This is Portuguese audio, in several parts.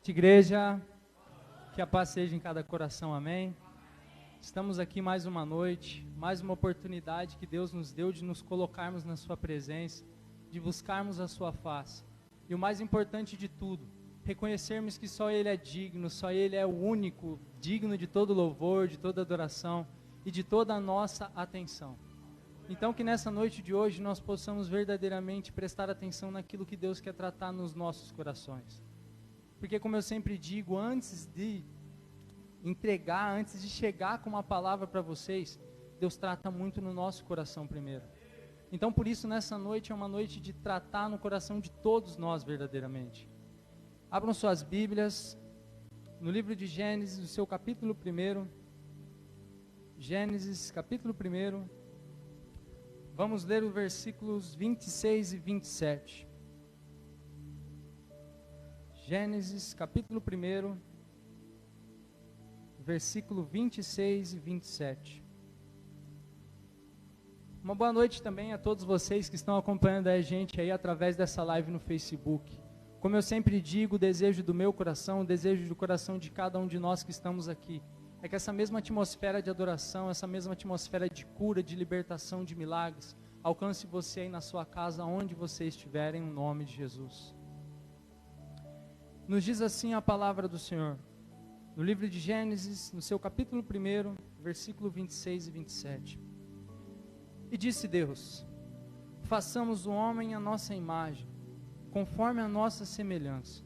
Igreja, que a paz seja em cada coração, amém? Estamos aqui mais uma noite, mais uma oportunidade que Deus nos deu de nos colocarmos na sua presença, de buscarmos a sua face. E o mais importante de tudo, reconhecermos que só Ele é digno, só Ele é o único, digno de todo louvor, de toda adoração e de toda a nossa atenção. Então que nessa noite de hoje nós possamos verdadeiramente prestar atenção naquilo que Deus quer tratar nos nossos corações. Porque como eu sempre digo, antes de entregar, antes de chegar com uma palavra para vocês, Deus trata muito no nosso coração primeiro. Então por isso nessa noite é uma noite de tratar no coração de todos nós verdadeiramente. Abram suas Bíblias no livro de Gênesis, no seu capítulo 1. Gênesis capítulo 1. Vamos ler os versículos 26 e 27. Gênesis capítulo 1, versículo 26 e 27. Uma boa noite também a todos vocês que estão acompanhando a gente aí através dessa live no Facebook. Como eu sempre digo, o desejo do meu coração, o desejo do coração de cada um de nós que estamos aqui, é que essa mesma atmosfera de adoração, essa mesma atmosfera de cura, de libertação, de milagres, alcance você aí na sua casa, onde você estiver, em nome de Jesus. Nos diz assim a palavra do Senhor, no livro de Gênesis, no seu capítulo 1, versículo 26 e 27. E disse Deus: façamos o homem à nossa imagem, conforme a nossa semelhança,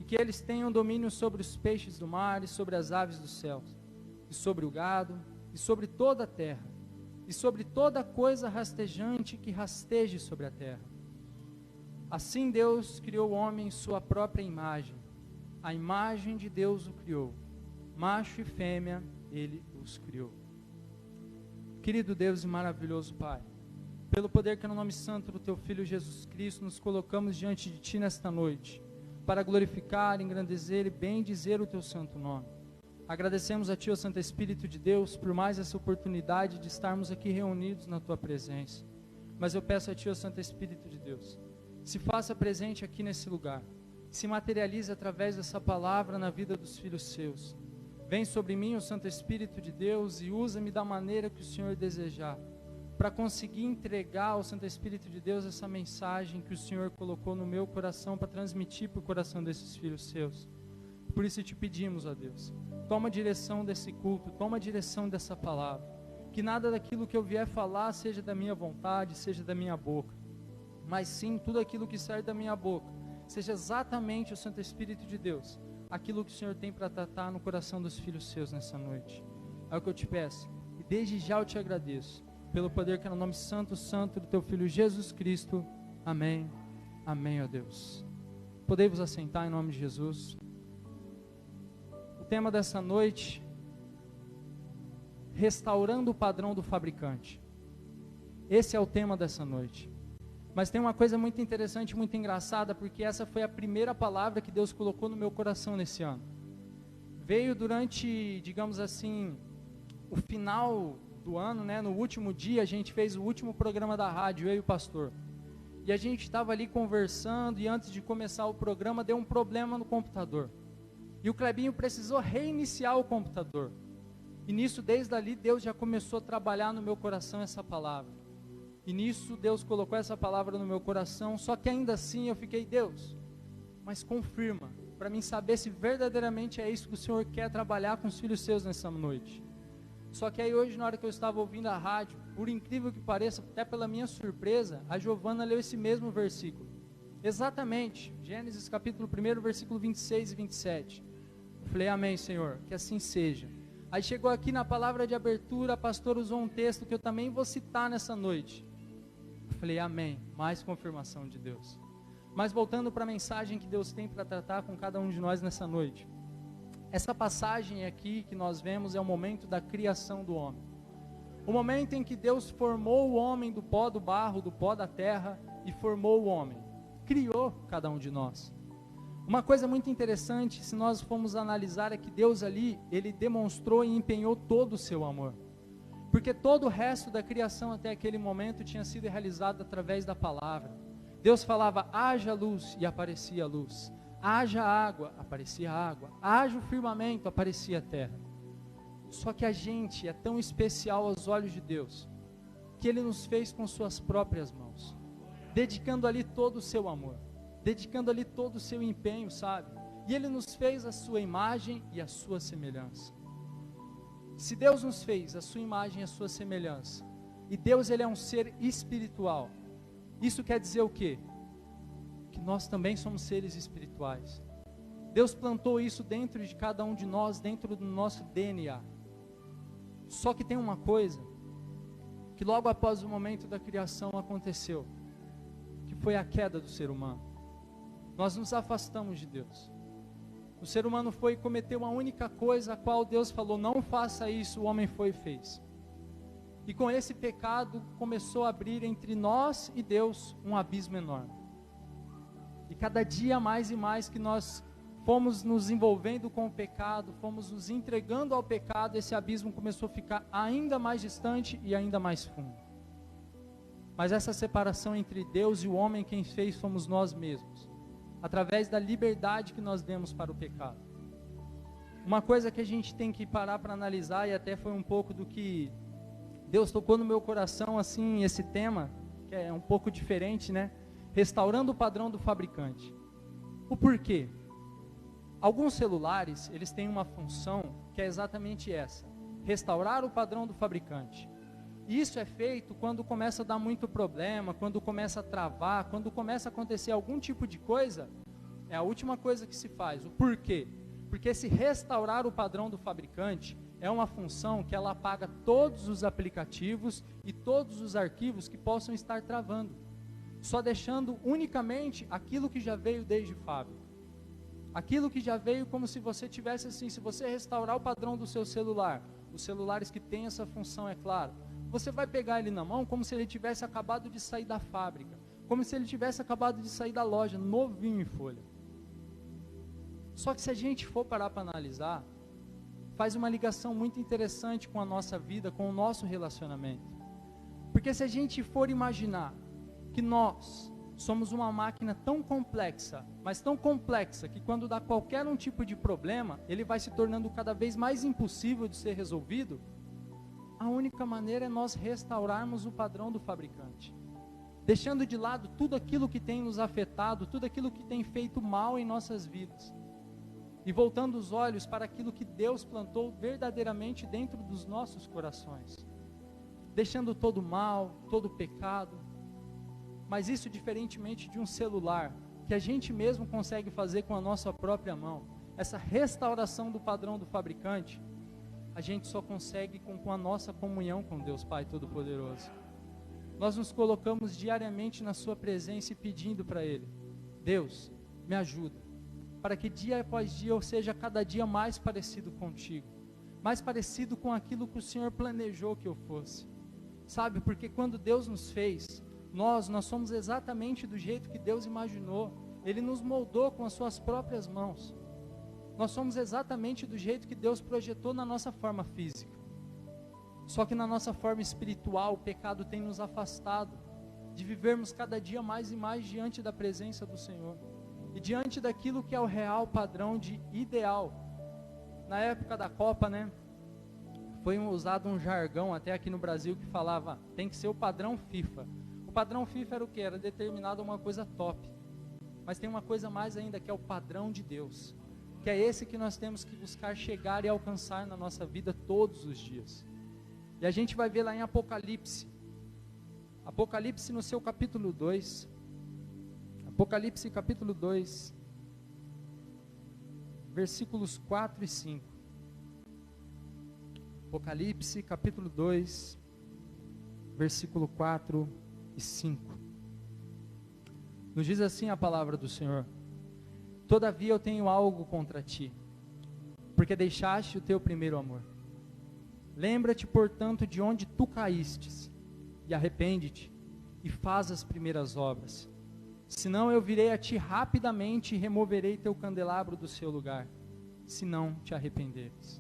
e que eles tenham domínio sobre os peixes do mar, e sobre as aves dos céus, e sobre o gado, e sobre toda a terra, e sobre toda coisa rastejante que rasteje sobre a terra. Assim Deus criou o homem em sua própria imagem, a imagem de Deus o criou, macho e fêmea Ele os criou. Querido Deus e maravilhoso Pai, pelo poder que é no nome santo do Teu Filho Jesus Cristo, nos colocamos diante de Ti nesta noite, para glorificar, engrandecer e bendizer o Teu santo nome. Agradecemos a Ti, ó Santo Espírito de Deus, por mais essa oportunidade de estarmos aqui reunidos na Tua presença. Mas eu peço a Ti, ó Santo Espírito de Deus, se faça presente aqui nesse lugar, se materialize através dessa palavra na vida dos filhos seus. Vem sobre mim, ó Santo Espírito de Deus, e usa-me da maneira que o Senhor desejar, para conseguir entregar ao Santo Espírito de Deus essa mensagem que o Senhor colocou no meu coração, para transmitir para o coração desses filhos seus. Por isso te pedimos, ó Deus, toma a direção desse culto, toma a direção dessa palavra, que nada daquilo que eu vier falar seja da minha vontade, seja da minha boca, mas sim, tudo aquilo que sair da minha boca, seja exatamente o Santo Espírito de Deus, aquilo que o Senhor tem para tratar no coração dos filhos seus nessa noite. É o que eu te peço, e desde já eu te agradeço, pelo poder que é no nome santo, santo do Teu Filho Jesus Cristo. Amém, amém, ó Deus. Podei vos assentar em nome de Jesus. O tema dessa noite, restaurando o padrão do fabricante. Esse é o tema dessa noite. Mas tem uma coisa muito interessante, muito engraçada, porque essa foi a primeira palavra que Deus colocou no meu coração nesse ano. Veio durante, digamos assim, o final do ano, né? No último dia, a gente fez o último programa da rádio, eu e o pastor. E a gente estava ali conversando, e antes de começar o programa, deu um problema no computador. E o Clebinho precisou reiniciar o computador. E nisso, desde ali, Deus já começou a trabalhar no meu coração essa palavra. E nisso Deus colocou essa palavra no meu coração, só que ainda assim eu fiquei, Deus, mas confirma, para mim saber se verdadeiramente é isso que o Senhor quer trabalhar com os filhos seus nessa noite. Só que aí hoje, na hora que eu estava ouvindo a rádio, por incrível que pareça, até pela minha surpresa, a Giovana leu esse mesmo versículo. Exatamente, Gênesis capítulo 1, versículo 26 e 27. Eu falei, amém, Senhor, que assim seja. Aí chegou aqui na palavra de abertura, a pastora usou um texto que eu também vou citar nessa noite. Eu falei, amém, mais confirmação de Deus. Mas voltando para a mensagem que Deus tem para tratar com cada um de nós nessa noite. Essa passagem aqui que nós vemos é o momento da criação do homem. O momento em que Deus formou o homem do pó do barro, do pó da terra, e formou o homem. Criou cada um de nós. Uma coisa muito interessante, se nós formos analisar, é que Deus ali, Ele demonstrou e empenhou todo o seu amor. Porque todo o resto da criação até aquele momento tinha sido realizado através da palavra. Deus falava, haja luz, e aparecia a luz. haja água, aparecia água, haja o firmamento, aparecia a terra. Só que a gente é tão especial aos olhos de Deus, que Ele nos fez com suas próprias mãos, dedicando ali todo o seu amor, dedicando ali todo o seu empenho, sabe? E Ele nos fez a sua imagem e a sua semelhança. Se Deus nos fez a sua imagem e a sua semelhança, e Deus, Ele é um ser espiritual, isso quer dizer o quê? Que nós também somos seres espirituais. Deus plantou isso dentro de cada um de nós, dentro do nosso DNA. Só que tem uma coisa, que logo após o momento da criação aconteceu, que foi a queda do ser humano. Nós nos afastamos de Deus. O ser humano foi e cometeu uma única coisa, a qual Deus falou, não faça isso, o homem foi e fez. E com esse pecado começou a abrir entre nós e Deus um abismo enorme. E cada dia mais e mais que nós fomos nos envolvendo com o pecado, fomos nos entregando ao pecado, esse abismo começou a ficar ainda mais distante e ainda mais fundo. Mas essa separação entre Deus e o homem, quem fez fomos nós mesmos, através da liberdade que nós demos para o pecado. Uma coisa que a gente tem que parar para analisar, e até foi um pouco do que Deus tocou no meu coração, assim, esse tema, que é um pouco diferente, né? Restaurando o padrão do fabricante. O porquê? Alguns celulares, eles têm uma função que é exatamente essa: restaurar o padrão do fabricante. E isso é feito quando começa a dar muito problema, quando começa a travar, quando começa a acontecer algum tipo de coisa, é a última coisa que se faz. O porquê? Porque se restaurar o padrão do fabricante é uma função que ela apaga todos os aplicativos e todos os arquivos que possam estar travando, só deixando unicamente aquilo que já veio desde fábrica. Aquilo que já veio como se você tivesse assim, se você restaurar o padrão do seu celular, os celulares que têm essa função, é claro, você vai pegar ele na mão como se ele tivesse acabado de sair da fábrica, como se ele tivesse acabado de sair da loja, novinho em folha. Só que se a gente for parar para analisar, faz uma ligação muito interessante com a nossa vida, com o nosso relacionamento. Porque se a gente for imaginar que nós somos uma máquina tão complexa, mas tão complexa, que quando dá qualquer um tipo de problema, ele vai se tornando cada vez mais impossível de ser resolvido, a única maneira é nós restaurarmos o padrão do fabricante, deixando de lado tudo aquilo que tem nos afetado, tudo aquilo que tem feito mal em nossas vidas, e voltando os olhos para aquilo que Deus plantou verdadeiramente dentro dos nossos corações, deixando todo o mal, todo o pecado. Mas isso diferentemente de um celular, que a gente mesmo consegue fazer com a nossa própria mão, essa restauração do padrão do fabricante, a gente só consegue com a nossa comunhão com Deus Pai Todo-Poderoso. Nós nos colocamos diariamente na sua presença e pedindo para Ele: Deus, me ajuda, para que dia após dia eu seja cada dia mais parecido contigo, mais parecido com aquilo que o Senhor planejou que eu fosse. Sabe, porque quando Deus nos fez, nós somos exatamente do jeito que Deus imaginou. Ele nos moldou com as suas próprias mãos. Nós somos exatamente do jeito que Deus projetou na nossa forma física. Só que na nossa forma espiritual, o pecado tem nos afastado de vivermos cada dia mais e mais diante da presença do Senhor, e diante daquilo que é o real padrão de ideal. Na época da Copa, né, foi usado um jargão até aqui no Brasil que falava, tem que ser o padrão FIFA. O padrão FIFA era o que? Era determinado uma coisa top. Mas tem uma coisa mais ainda, que é o padrão de Deus, que é esse que nós temos que buscar chegar e alcançar na nossa vida todos os dias. E a gente vai ver lá em Apocalipse, Apocalipse no seu capítulo 2, Apocalipse capítulo 2, versículos 4 e 5. Apocalipse capítulo 2, versículo 4 e 5. Nos diz assim a palavra do Senhor: todavia eu tenho algo contra ti, porque deixaste o teu primeiro amor. Lembra-te, portanto, de onde tu caístes, e arrepende-te, e faz as primeiras obras. Senão eu virei a ti rapidamente e removerei teu candelabro do seu lugar, se não te arrependeres.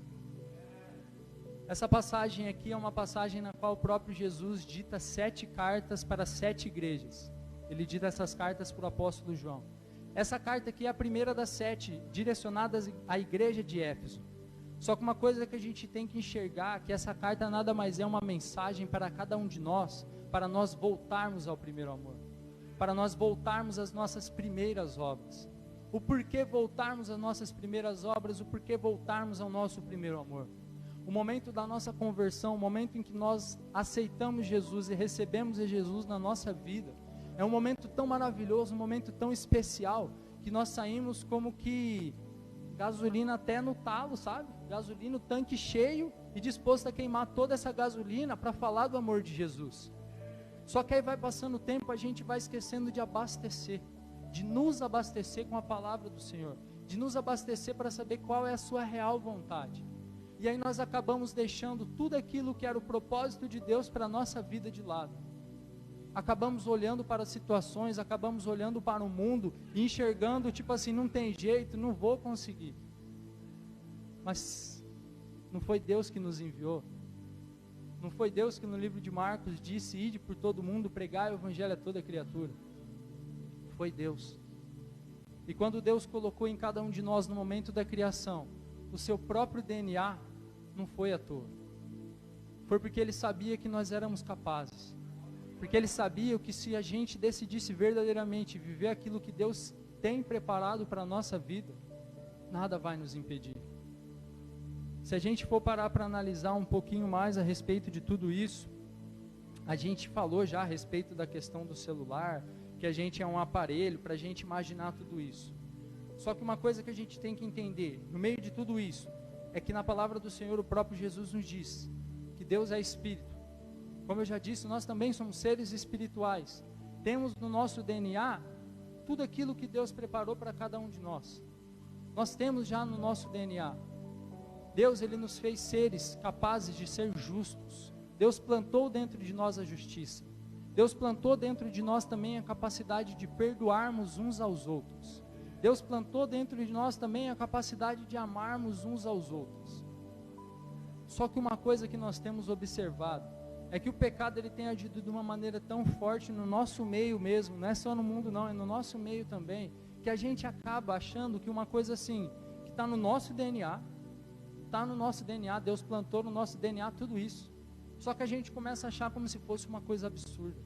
Essa passagem aqui é uma passagem na qual o próprio Jesus dita 7 cartas para 7 igrejas. Ele dita essas cartas para o apóstolo João. Essa carta aqui é a primeira das 7 direcionadas à igreja de Éfeso. Só que uma coisa que a gente tem que enxergar, que essa carta nada mais é uma mensagem para cada um de nós, para nós voltarmos ao primeiro amor, para nós voltarmos às nossas primeiras obras. O porquê voltarmos às nossas primeiras obras, o porquê voltarmos ao nosso primeiro amor. O momento da nossa conversão, o momento em que nós aceitamos Jesus e recebemos Jesus na nossa vida, é um momento tão maravilhoso, um momento tão especial, que nós saímos como que gasolina até no talo, sabe? Gasolina, o tanque cheio e disposto a queimar toda essa gasolina para falar do amor de Jesus. Só que aí vai passando o tempo, a gente vai esquecendo de abastecer, de nos abastecer com a palavra do Senhor, de nos abastecer para saber qual é a sua real vontade. E aí nós acabamos deixando tudo aquilo que era o propósito de Deus para a nossa vida de lado. Acabamos olhando para as situações, acabamos olhando para o mundo e enxergando, tipo assim, não tem jeito, não vou conseguir. Mas não foi Deus que nos enviou. Não foi Deus que no livro de Marcos disse: ide por todo mundo, pregai o evangelho a toda criatura. Foi Deus. E quando Deus colocou em cada um de nós no momento da criação o seu próprio DNA, não foi à toa. Foi porque Ele sabia que nós éramos capazes. Porque Ele sabia que se a gente decidisse verdadeiramente viver aquilo que Deus tem preparado para a nossa vida, nada vai nos impedir. Se a gente for parar para analisar um pouquinho mais a respeito de tudo isso, a gente falou já a respeito da questão do celular, que a gente é um aparelho para a gente imaginar tudo isso. Só que uma coisa que a gente tem que entender, no meio de tudo isso, é que na palavra do Senhor o próprio Jesus nos diz que Deus é Espírito. Como eu já disse, nós também somos seres espirituais. Temos no nosso DNA tudo aquilo que Deus preparou para cada um de nós. Nós temos já no nosso DNA. Deus, Ele nos fez seres capazes de ser justos. Deus plantou dentro de nós a justiça. Deus plantou dentro de nós também a capacidade de perdoarmos uns aos outros. Deus plantou dentro de nós também a capacidade de amarmos uns aos outros. Só que uma coisa que nós temos observado é que o pecado ele tem agido de uma maneira tão forte no nosso meio mesmo, não é só no mundo não, é no nosso meio também, que a gente acaba achando que uma coisa assim, que está no nosso DNA, Deus plantou no nosso DNA tudo isso, só que a gente começa a achar como se fosse uma coisa absurda.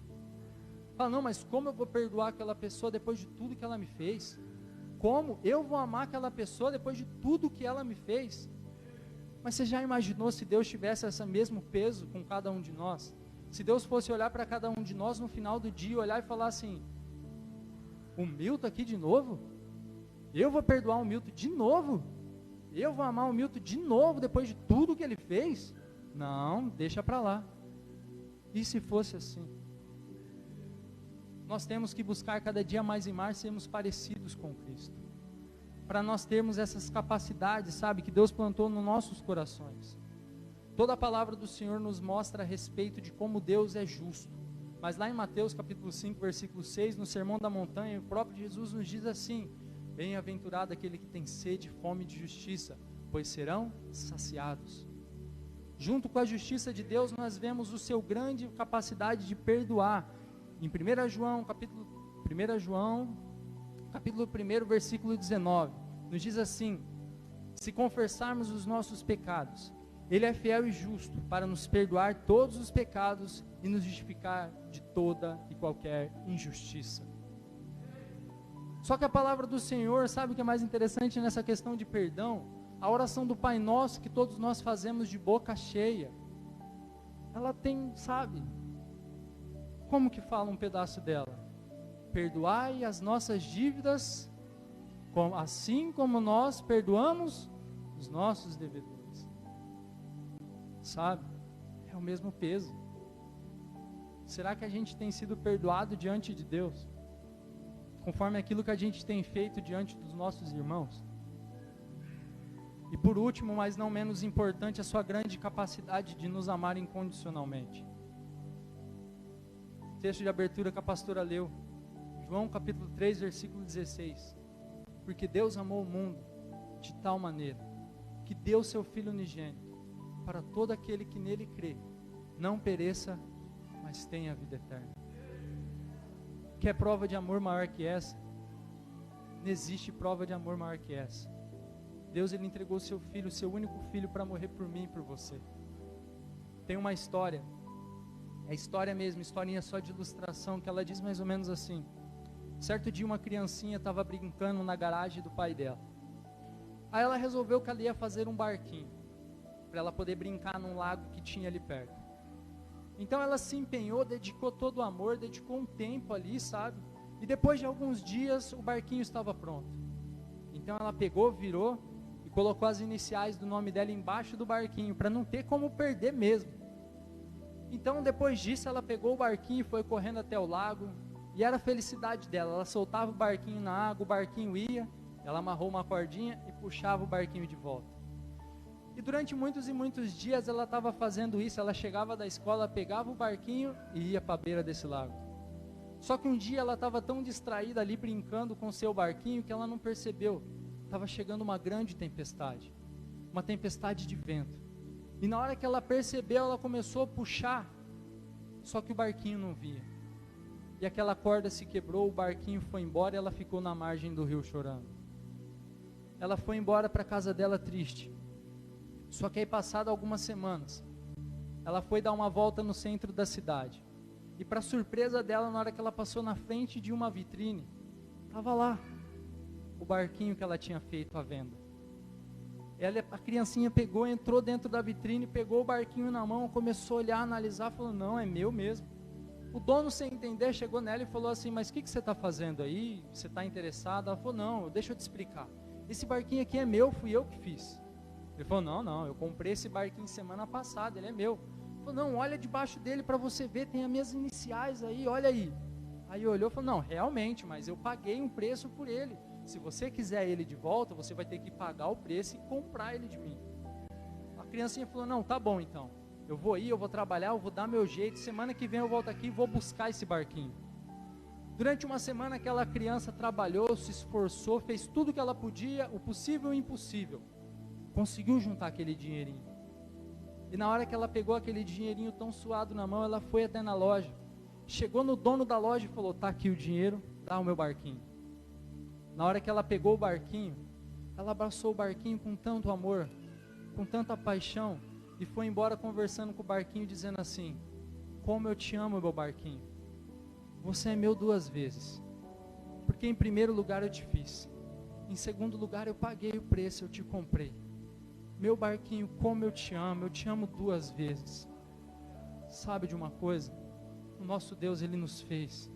Fala, não, mas como eu vou perdoar aquela pessoa depois de tudo que ela me fez? Como eu vou amar aquela pessoa depois de tudo que ela me fez? Mas você já imaginou se Deus tivesse esse mesmo peso com cada um de nós? Se Deus fosse olhar para cada um de nós no final do dia, olhar e falar assim: o Milton aqui de novo? Eu vou perdoar o Milton de novo? Eu vou amar o Milton de novo depois de tudo que ele fez? Não, deixa para lá. E se fosse assim? Nós temos que buscar cada dia mais e mais sermos parecidos com Cristo, para nós termos essas capacidades, sabe, que Deus plantou nos nossos corações. Toda a palavra do Senhor nos mostra a respeito de como Deus é justo, mas lá em Mateus capítulo 5, versículo 6, no Sermão da Montanha, o próprio Jesus nos diz assim: bem-aventurado aquele que tem sede e fome de justiça, pois serão saciados. Junto com a justiça de Deus, nós vemos o seu grande capacidade de perdoar. Em 1 João, capítulo 1, versículo 19, nos diz assim: se confessarmos os nossos pecados, Ele é fiel e justo para nos perdoar todos os pecados e nos justificar de toda e qualquer injustiça. Só que a palavra do Senhor, sabe o que é mais interessante nessa questão de perdão? A oração do Pai Nosso que todos nós fazemos de boca cheia, ela tem, sabe, como que fala um pedaço dela? Perdoai as nossas dívidas, assim como nós perdoamos os nossos devedores. Sabe? É o mesmo peso. Será que a gente tem sido perdoado diante de Deus, conforme aquilo que a gente tem feito diante dos nossos irmãos? E por último, mas não menos importante, a sua grande capacidade de nos amar incondicionalmente. Texto de abertura que a pastora leu, João capítulo 3, versículo 16. Porque Deus amou o mundo de tal maneira, que deu seu Filho unigênito, para todo aquele que nele crê, não pereça, mas tenha a vida eterna. Quer prova de amor maior que essa? Não existe prova de amor maior que essa. Deus, ele entregou o seu filho, o seu único filho, para morrer por mim e por você. Tem uma história, é história mesmo, historinha só de ilustração, que ela diz mais ou menos assim. Certo dia uma criancinha estava brincando na garagem do pai dela. Aí ela resolveu que ela ia fazer um barquinho, para ela poder brincar num lago que tinha ali perto. Então ela se empenhou, dedicou todo o amor, dedicou um tempo ali, sabe? E depois de alguns dias o barquinho estava pronto. Então ela pegou, virou e colocou as iniciais do nome dela embaixo do barquinho, para não ter como perder mesmo. Então depois disso ela pegou o barquinho e foi correndo até o lago. E era a felicidade dela, ela soltava o barquinho na água, o barquinho ia, ela amarrou uma cordinha e puxava o barquinho de volta. E durante muitos e muitos dias ela estava fazendo isso, ela chegava da escola, pegava o barquinho e ia para a beira desse lago. Só que um dia ela estava tão distraída ali brincando com o seu barquinho que ela não percebeu, estava chegando uma grande tempestade, uma tempestade de vento. E na hora que ela percebeu, ela começou a puxar, só que o barquinho não via. E aquela corda se quebrou, o barquinho foi embora e ela ficou na margem do rio chorando. Ela foi embora para a casa dela triste. Só que aí passado algumas semanas, ela foi dar uma volta no centro da cidade. E para surpresa dela, na hora que ela passou na frente de uma vitrine, estava lá o barquinho que ela tinha feito à venda. A criancinha pegou, entrou dentro da vitrine, pegou o barquinho na mão, começou a olhar, analisar, falou, não, é meu mesmo. O dono, sem entender, chegou nela e falou assim, mas o que você está fazendo aí? Você está interessada? Ela falou, não, deixa eu te explicar. Esse barquinho aqui é meu, fui eu que fiz. Ele falou, não, eu comprei esse barquinho semana passada, ele é meu. Ele falou, não, olha debaixo dele para você ver, tem as minhas iniciais aí, olha aí. Aí olhou e falou, não, realmente, mas eu paguei um preço por ele. Se você quiser ele de volta, você vai ter que pagar o preço e comprar ele de mim. A criancinha falou, não, tá bom então. Eu vou ir, eu vou trabalhar, eu vou dar meu jeito, semana que vem eu volto aqui e vou buscar esse barquinho. Durante uma semana aquela criança trabalhou, se esforçou, fez tudo o que ela podia, o possível e o impossível. Conseguiu juntar aquele dinheirinho. E na hora que ela pegou aquele dinheirinho tão suado na mão, ela foi até na loja. Chegou no dono da loja e falou, tá aqui o dinheiro, dá o meu barquinho. Na hora que ela pegou o barquinho, ela abraçou o barquinho com tanto amor, com tanta paixão, e foi embora conversando com o barquinho, dizendo assim, como eu te amo, meu barquinho. Você é meu 2 vezes. Porque em primeiro lugar eu te fiz. Em segundo lugar eu paguei o preço, eu te comprei. Meu barquinho, como eu te amo 2 vezes. Sabe de uma coisa? O nosso Deus, Ele nos fez.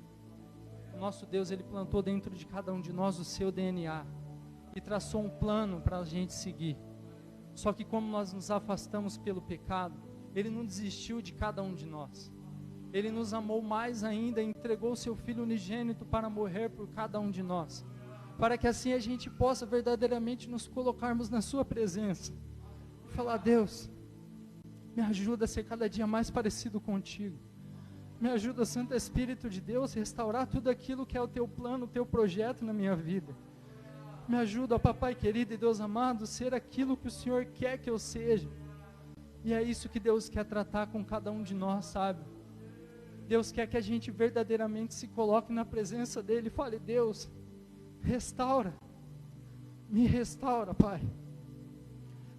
O nosso Deus, Ele plantou dentro de cada um de nós o seu DNA. E traçou um plano para a gente seguir. Só que como nós nos afastamos pelo pecado, Ele não desistiu de cada um de nós. Ele nos amou mais ainda e entregou o seu Filho unigênito para morrer por cada um de nós. Para que assim a gente possa verdadeiramente nos colocarmos na sua presença. E falar, Deus, me ajuda a ser cada dia mais parecido contigo. Me ajuda, Santo Espírito de Deus, a restaurar tudo aquilo que é o teu plano, o teu projeto na minha vida. Me ajuda, papai querido e Deus amado, ser aquilo que o Senhor quer que eu seja. E é isso que Deus quer tratar com cada um de nós, sabe? Deus quer que a gente verdadeiramente se coloque na presença dEle e fale, Deus, restaura, me restaura, Pai.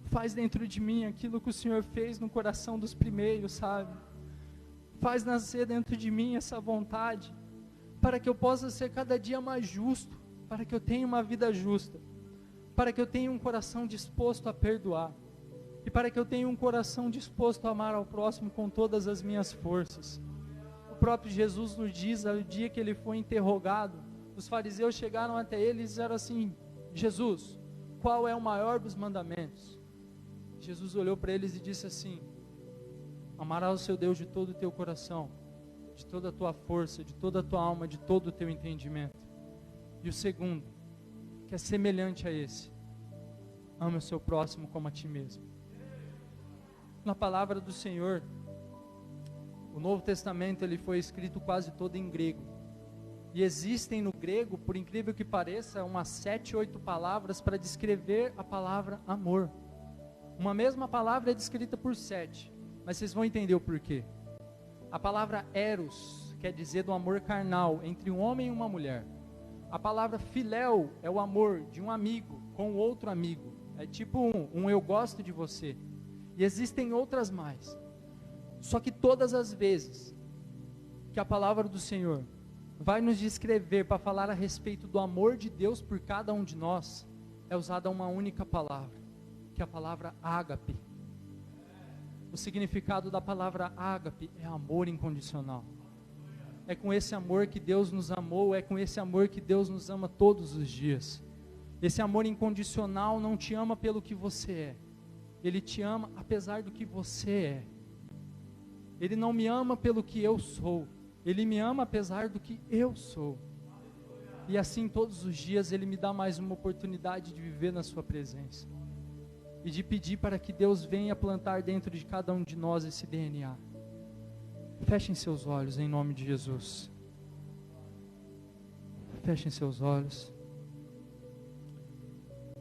Faz dentro de mim aquilo que o Senhor fez no coração dos primeiros, sabe? Faz nascer dentro de mim essa vontade, para que eu possa ser cada dia mais justo, para que eu tenha uma vida justa, para que eu tenha um coração disposto a perdoar, e para que eu tenha um coração disposto a amar ao próximo com todas as minhas forças. O próprio Jesus nos diz, no dia que ele foi interrogado, os fariseus chegaram até ele e disseram assim, Jesus, qual é o maior dos mandamentos? Jesus olhou para eles e disse assim, amarás o seu Deus de todo o teu coração, de toda a tua força, de toda a tua alma, de todo o teu entendimento. E o segundo, que é semelhante a esse, ama o seu próximo como a ti mesmo. Na palavra do Senhor, o Novo Testamento ele foi escrito quase todo em grego. E existem no grego, por incrível que pareça, umas 7, 8 palavras para descrever a palavra amor. Uma mesma palavra é descrita por 7, mas vocês vão entender o porquê. A palavra eros quer dizer do amor carnal entre um homem e uma mulher. A palavra filéu é o amor de um amigo com outro amigo. É tipo um eu gosto de você. E existem outras mais. Só que todas as vezes que a palavra do Senhor vai nos descrever para falar a respeito do amor de Deus por cada um de nós, é usada uma única palavra, que é a palavra ágape. O significado da palavra ágape é amor incondicional. É com esse amor que Deus nos amou, é com esse amor que Deus nos ama todos os dias. Esse amor incondicional não te ama pelo que você é, Ele te ama apesar do que você é. Ele não me ama pelo que eu sou, Ele me ama apesar do que eu sou. E assim todos os dias Ele me dá mais uma oportunidade de viver na sua presença. E de pedir para que Deus venha plantar dentro de cada um de nós esse DNA. Fechem seus olhos em nome de Jesus. Fechem seus olhos.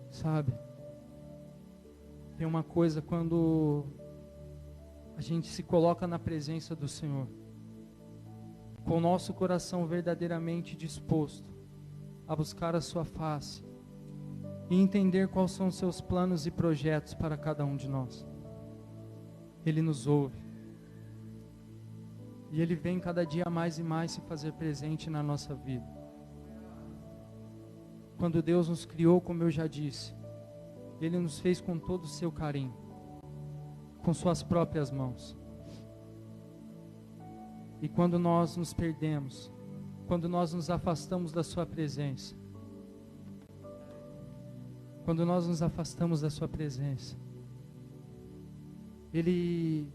Sabe, tem uma coisa quando a gente se coloca na presença do Senhor, com o nosso coração verdadeiramente disposto a buscar a sua face e entender quais são os seus planos e projetos para cada um de nós. Ele nos ouve. E Ele vem cada dia mais e mais se fazer presente na nossa vida. Quando Deus nos criou, como eu já disse, Ele nos fez com todo o seu carinho, com suas próprias mãos. E quando nós nos perdemos, quando nós nos afastamos da sua presença, quando nós nos afastamos da sua presença, Ele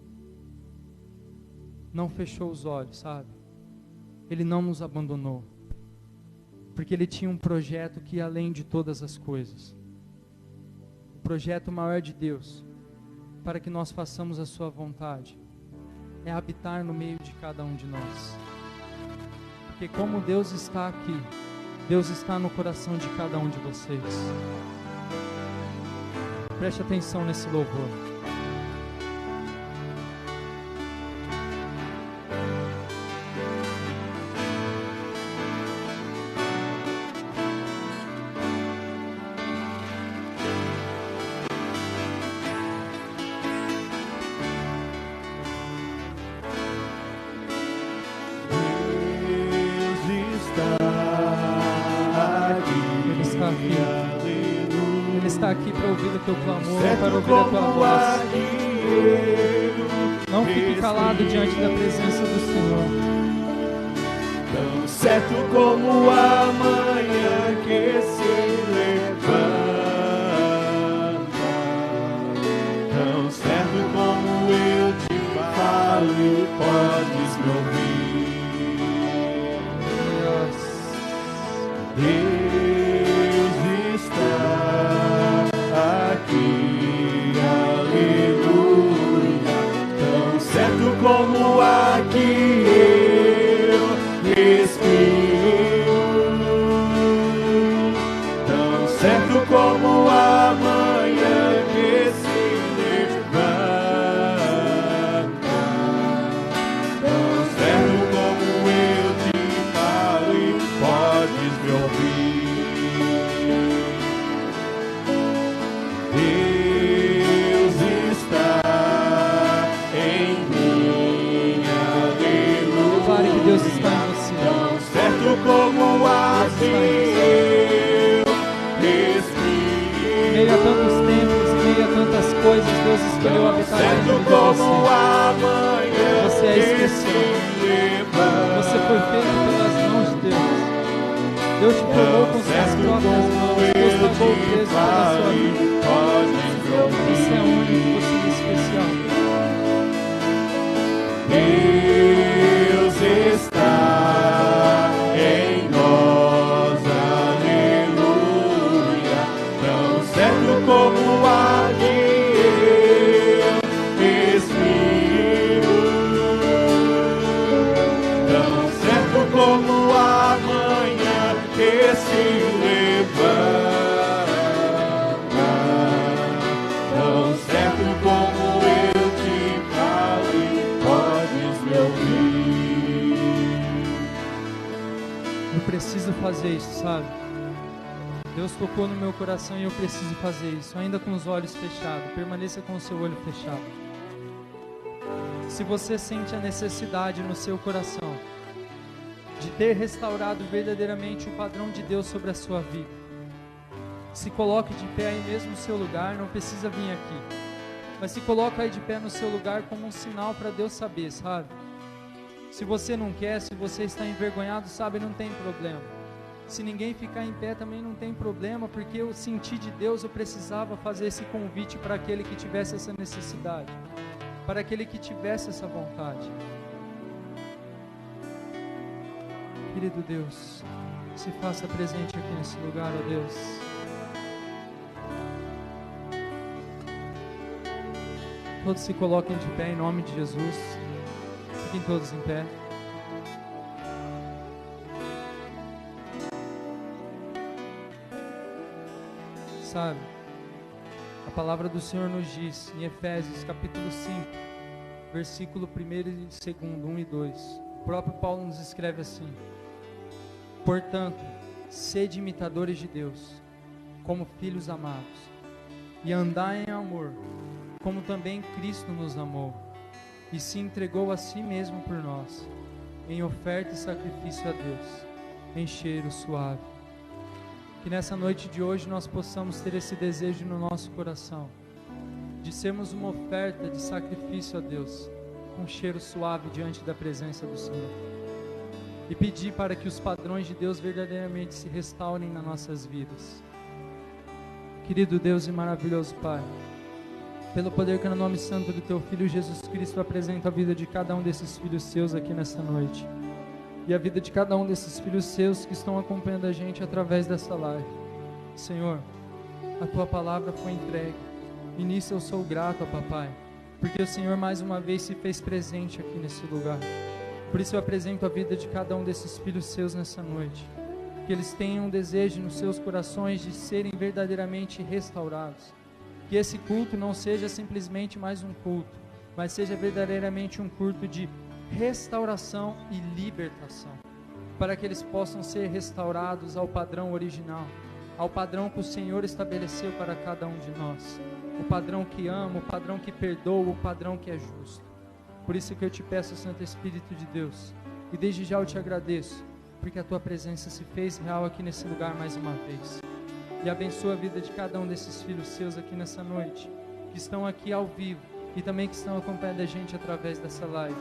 não fechou os olhos, sabe? Ele não nos abandonou, porque Ele tinha um projeto que ia além de todas as coisas. O projeto maior de Deus, para que nós façamos a sua vontade, é habitar no meio de cada um de nós. Porque como Deus está aqui, Deus está no coração de cada um de vocês. Preste atenção nesse louvor. Ele está aqui para ouvir o teu clamor, para ouvir a tua voz. Não fique calado diante da presença do Senhor. Tão certo como a manhã que se levanta, tão certo como eu te falo e podes me ouvir. Deus está aqui, aleluia. Tão certo como aqui eu respiro, tão certo como a manhã que se levanta, tão certo como eu te falo e podes me ouvir. Deus está em mim, aleluia. Declare que Deus está em você. Tão certo como assim eu respiro. Em meio a tantos tempos, em meio a tantas coisas, Deus escolheu habitar dentro Certo de como você. amanhã Você é que especial. se levanta. Você foi feito pelas mãos de Deus. Deus te formou com suas próprias mãos. Deus pagou o preço pela sua vida. Você é único, você é especial. Deus está em nós, aleluia. Tão certo como ali eu respiro, tão certo como a manhã que se levanta, preciso fazer isso, sabe? Deus tocou no meu coração e eu preciso fazer isso, ainda com os olhos fechados. Permaneça com o seu olho fechado. Se você sente a necessidade no seu coração de ter restaurado verdadeiramente o padrão de Deus sobre a sua vida, se coloque de pé aí mesmo no seu lugar, não precisa vir aqui, mas se coloque aí de pé no seu lugar como um sinal para Deus saber, sabe? Se você não quer, se você está envergonhado, sabe, não tem problema. Se ninguém ficar em pé também não tem problema, porque eu senti de Deus, eu precisava fazer esse convite para aquele que tivesse essa necessidade, para aquele que tivesse essa vontade. Querido Deus, se faça presente aqui nesse lugar, ó Deus. Todos se coloquem de pé em nome de Jesus. Fiquem todos em pé. Sabe, a palavra do Senhor nos diz em Efésios capítulo 5, versículo 1 e 2, 1 e 2. O próprio Paulo nos escreve assim: portanto, sede imitadores de Deus, como filhos amados, e andai em amor, como também Cristo nos amou, e se entregou a si mesmo por nós, em oferta e sacrifício a Deus, em cheiro suave. Que nessa noite de hoje nós possamos ter esse desejo no nosso coração, de sermos uma oferta de sacrifício a Deus, com cheiro suave diante da presença do Senhor. E pedir para que os padrões de Deus verdadeiramente se restaurem nas nossas vidas. Querido Deus e maravilhoso Pai, pelo poder que é no nome santo do Teu Filho Jesus Cristo, apresenta a vida de cada um desses filhos Seus aqui nessa noite. E a vida de cada um desses filhos Seus que estão acompanhando a gente através dessa live. Senhor, a Tua palavra foi entregue. E nisso eu sou grato, ó Papai, porque o Senhor mais uma vez se fez presente aqui nesse lugar. Por isso eu apresento a vida de cada um desses filhos Seus nessa noite. Que eles tenham um desejo nos seus corações de serem verdadeiramente restaurados. Que esse culto não seja simplesmente mais um culto, mas seja verdadeiramente um culto de restauração e libertação, para que eles possam ser restaurados ao padrão original, ao padrão que o Senhor estabeleceu para cada um de nós, o padrão que ama, o padrão que perdoa, o padrão que é justo. Por isso que eu te peço, Santo Espírito de Deus, e desde já eu te agradeço, porque a Tua presença se fez real aqui nesse lugar mais uma vez. E abençoa a vida de cada um desses filhos Seus aqui nessa noite, que estão aqui ao vivo e também que estão acompanhando a gente através dessa live.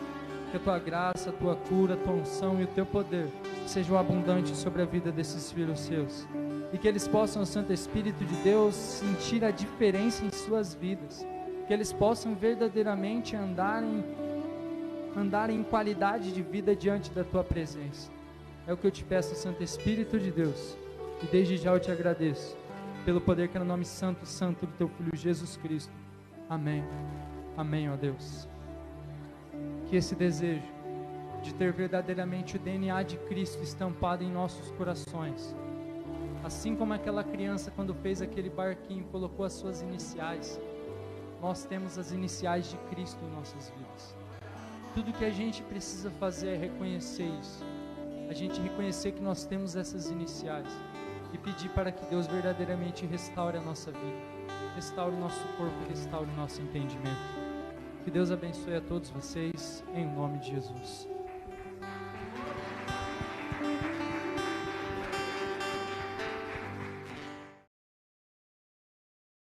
Que a Tua graça, a Tua cura, a Tua unção e o Teu poder sejam abundantes sobre a vida desses filhos Seus. E que eles possam, Santo Espírito de Deus, sentir a diferença em suas vidas. Que eles possam verdadeiramente andar em qualidade de vida diante da Tua presença. É o que eu te peço, Santo Espírito de Deus. E desde já eu te agradeço, pelo poder que é no nome santo do Teu Filho Jesus Cristo. Amém. Amém, ó Deus. Que esse desejo de ter verdadeiramente o DNA de Cristo estampado em nossos corações, assim como aquela criança quando fez aquele barquinho, colocou as suas iniciais, nós temos as iniciais de Cristo em nossas vidas. Tudo que a gente precisa fazer é reconhecer isso, a gente reconhecer que nós temos essas iniciais e pedir para que Deus verdadeiramente restaure a nossa vida, restaure o nosso corpo e restaure o nosso entendimento. Que Deus abençoe a todos vocês, em nome de Jesus.